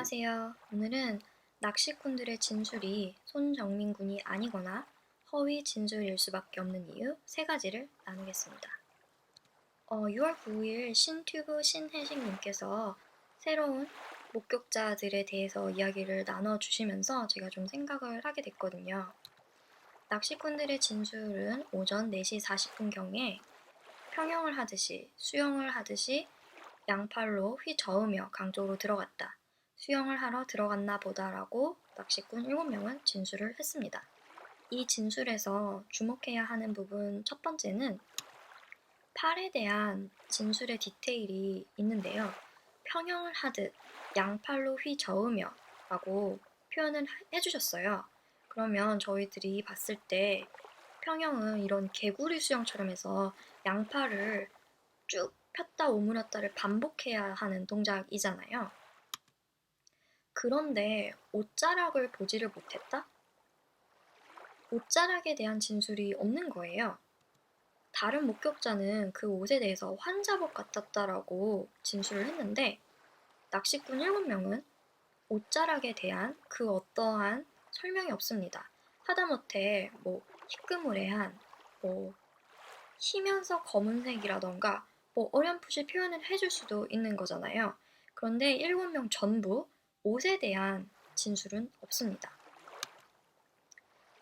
안녕하세요. 오늘은 낚시꾼들의 진술이 손정민 군이 아니거나 허위 진술일 수밖에 없는 이유 3가지를 나누겠습니다. 6월 9일 신튜브 신혜식님께서 새로운 목격자들에 대해서 이야기를 나눠주시면서 제가 좀 생각을 하게 됐거든요. 낚시꾼들의 진술은 오전 4시 40분경에 평영을 하듯이 수영을 하듯이 양팔로 휘저으며 강 쪽으로 들어갔다. 수영을 하러 들어갔나 보다라고 낚시꾼 7명은 진술을 했습니다. 이 진술에서 주목해야 하는 부분 첫 번째는 팔에 대한 진술의 디테일이 있는데요. 평영을 하듯 양팔로 휘저으며 라고 표현을 해주셨어요. 그러면 저희들이 봤을 때 평영은 이런 개구리 수영처럼 해서 양팔을 쭉 폈다 오므렸다를 반복해야 하는 동작이잖아요. 그런데 옷자락을 보지를 못했다? 옷자락에 대한 진술이 없는 거예요. 다른 목격자는 그 옷에 대해서 환자복 같았다라고 진술을 했는데 낚시꾼 7명은 옷자락에 대한 그 어떠한 설명이 없습니다. 하다못해 희끄무레한 희면서 검은색이라던가 어렴풋이 표현을 해줄 수도 있는 거잖아요. 그런데 7명 전부 옷에 대한 진술은 없습니다.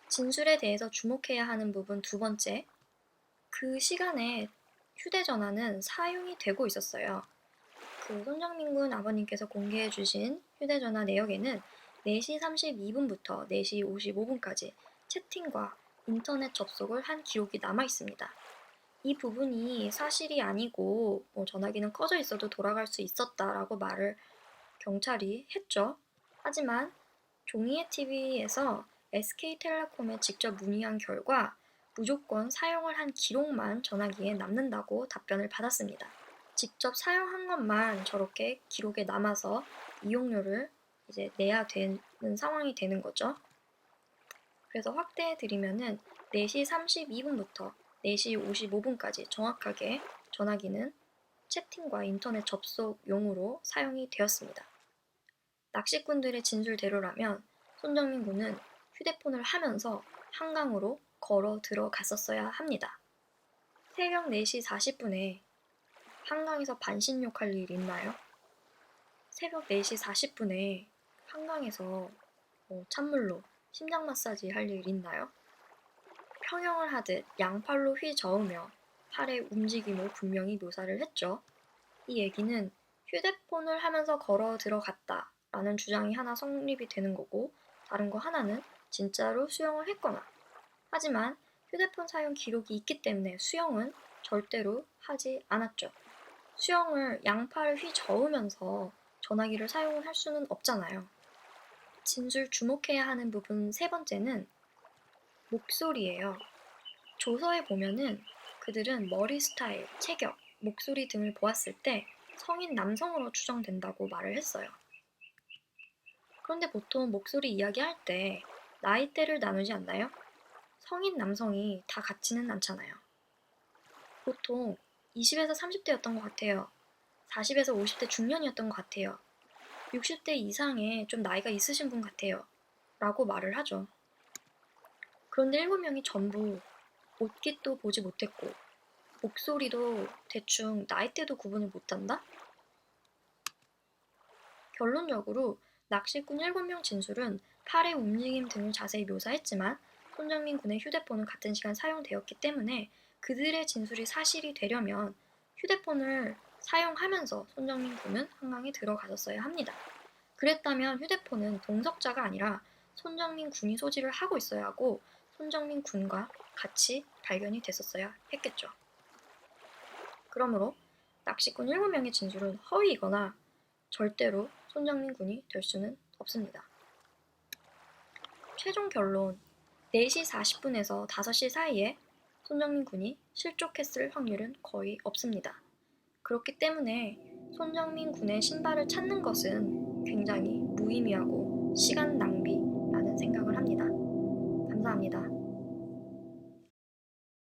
진술에 대해서 주목해야 하는 부분 두 번째, 그 시간에 휴대전화는 사용이 되고 있었어요. 그 손정민 군 아버님께서 공개해 주신 휴대전화 내역에는 4시 32분부터 4시 55분까지 채팅과 인터넷 접속을 한 기록이 남아 있습니다. 이 부분이 사실이 아니고 전화기는 꺼져 있어도 돌아갈 수 있었다라고 말을 경찰이 했죠. 하지만 종이의 TV에서 SK텔레콤에 직접 문의한 결과 무조건 사용을 한 기록만 전화기에 남는다고 답변을 받았습니다. 직접 사용한 것만 저렇게 기록에 남아서 이용료를 이제 내야 되는 상황이 되는 거죠. 그래서 확대해 드리면은 4시 32분부터 4시 55분까지 정확하게 전화기는 채팅과 인터넷 접속용으로 사용이 되었습니다. 낚시꾼들의 진술대로라면 손정민 군은 휴대폰을 하면서 한강으로 걸어 들어갔었어야 합니다. 새벽 4시 40분에 한강에서 반신욕할 일 있나요? 새벽 4시 40분에 한강에서 찬물로 심장 마사지 할 일 있나요? 평영을 하듯 양팔로 휘저으며 팔의 움직임을 분명히 묘사를 했죠. 이 얘기는 휴대폰을 하면서 걸어 들어갔다 라는 주장이 하나 성립이 되는 거고 다른 거 하나는 진짜로 수영을 했거나 하지만 휴대폰 사용 기록이 있기 때문에 수영은 절대로 하지 않았죠. 수영을 양팔을 휘저으면서 전화기를 사용을 할 수는 없잖아요. 진술 주목해야 하는 부분 세 번째는 목소리예요. 조서에 보면은 그들은 머리 스타일, 체격, 목소리 등을 보았을 때 성인 남성으로 추정된다고 말을 했어요. 그런데 보통 목소리 이야기할 때 나이대를 나누지 않나요? 성인 남성이 다 같지는 않잖아요. 보통 20에서 30대였던 것 같아요. 40에서 50대 중년이었던 것 같아요. 60대 이상의 좀 나이가 있으신 분 같아요. 라고 말을 하죠. 그런데 7명이 전부 옷깃도 보지 못했고 목소리도 대충 나이대도 구분을 못한다? 결론적으로 낚시꾼 7명 진술은 팔의 움직임 등을 자세히 묘사했지만 손정민 군의 휴대폰은 같은 시간 사용되었기 때문에 그들의 진술이 사실이 되려면 휴대폰을 사용하면서 손정민 군은 한강에 들어가셨어야 합니다. 그랬다면 휴대폰은 동석자가 아니라 손정민 군이 소지를 하고 있어야 하고 손정민 군과 같이 발견이 됐었어야 했겠죠. 그러므로 낚시꾼 7명의 진술은 허위이거나 절대로 손정민 군이 될 수는 없습니다. 최종 결론 4시 40분에서 5시 사이에 손정민 군이 실족했을 확률은 거의 없습니다. 그렇기 때문에 손정민 군의 신발을 찾는 것은 굉장히 무의미하고 시간 낭비라는 생각을 합니다. 감사합니다.